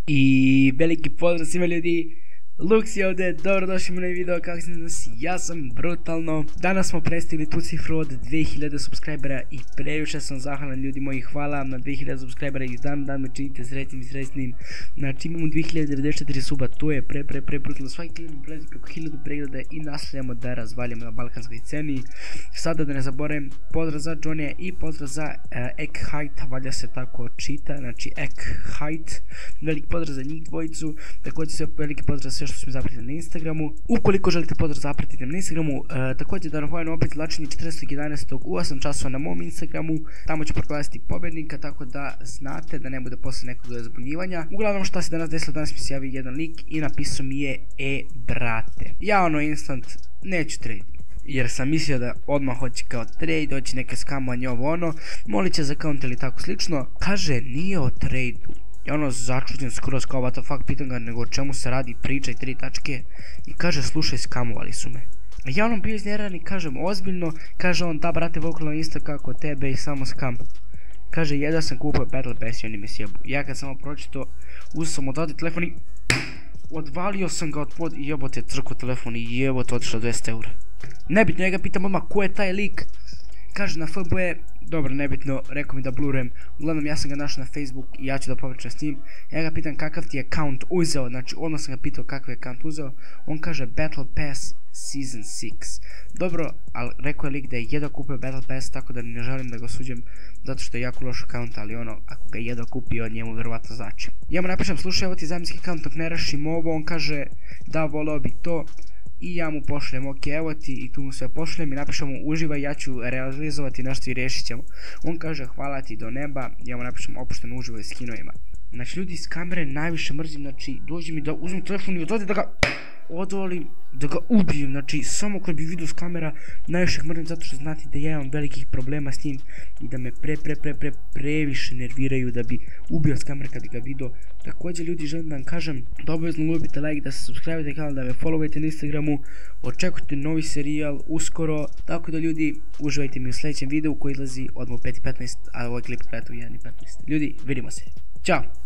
I veliki pozdrav svima ljudi, Lux je ovdje, dobrodošli u novi video, kako se nas, ja sam Brutalno. Danas smo prestigli tu cifru od 2000 subscribera i previše sam zahvalan ljudi moji, hvala vam na 2000 subscribera i dan me činite sretnim i sretnim. Znači imamo 2094 suba, to je pre brutalno, svaki klip prelazi preko 1000 pregleda i nastavljamo da razvaljamo na balkanskoj sceni. Sada da ne zaboravim, pozdrav za Johnny i pozdrav za Ekhite, valjda se tako čita, znači Ekhite, veliki pozdrav za njih dvojicu, također sve veliki pozdrav sve što su mi zapratili na Instagramu. Ukoliko želite pozdrav zapratite na Instagramu, također da napomenem opet lačenje 14.11. u 8 časova na mom Instagramu, tamo ću proglasiti pobjednika, tako da znate da ne bude posle nekog zbunjivanja. Uglavnom šta se danas desilo, danas mi se javio jedan lik i napisao mi je brate, ja instant neću trade. Jer sam mislio da odmah hoće kao trade, hoće neke skamovanje ovo molit će za account ili tako slično. Kaže nije o tradu. Ja začuđen skroz kao what the fuck, pitam ga nego o čemu se radi, pričaj 3 tačke. I kaže slušaj, skamovali su me. Ja bio iznjeran i kažem ozbiljno, kaže on da brate vokalno isto kako tebe i samo skam. Kaže jedva sam kupio Battle Pass i oni me sjebu. Ja kad sam ovo pročito, uzeo sam odvadi telefon i odvalio sam ga od pod i jebote crko telefon i jebote otišlo 200 eura. Nebitno, ja ga pitam odmah ko je taj lik. Kaže na FB, dobro nebitno, rekao mi da blurujem. Uglavnom ja sam ga našao na Facebook i ja ću da popričam s njim. Ja ga pitam kakav ti je account uzeo, znači odmah sam ga pitao kakav je account uzeo. On kaže Battle Pass Season 6. Dobro, ali rekao je lik da je jedva kupio Battle Pass, tako da ne želim da ga osuđem zato što je jako loš account, ali ako ga je jedva kupio njemu vjerovatno znači. Ja mu napišem slušaj evo ti zamjenski account dok ne rešim ovo, on kaže da voleo bi to. I ja mu pošljem ok evo ti i tu mu sve pošljem i napišem mu uživaj, ja ću realizovati nešto i rešit ćemo. On kaže hvala ti do neba, ja mu napišem opušteno uživaj s kinovima. Znači ljudi iz kamere najviše mrzim, znači dođe mi da uzmem telefon i odvodi da ga odvolim, da ga ubijem, znači samo kad bi vidio s kamera najviše mrzim zato što znate da ja imam velikih problema s njim i da me previše nerviraju da bi ubio s kamere kad bi ga vidio. Također ljudi želim da vam kažem da obavezno ljubite like, da se subscribe kanal, da me followujete na Instagramu, očekujte novi serijal uskoro, tako da ljudi uživajte mi u sljedećem videu koji izlazi odmah u 5:15, a ovaj klip gleda u 1:15. Ljudi vidimo se, ćao!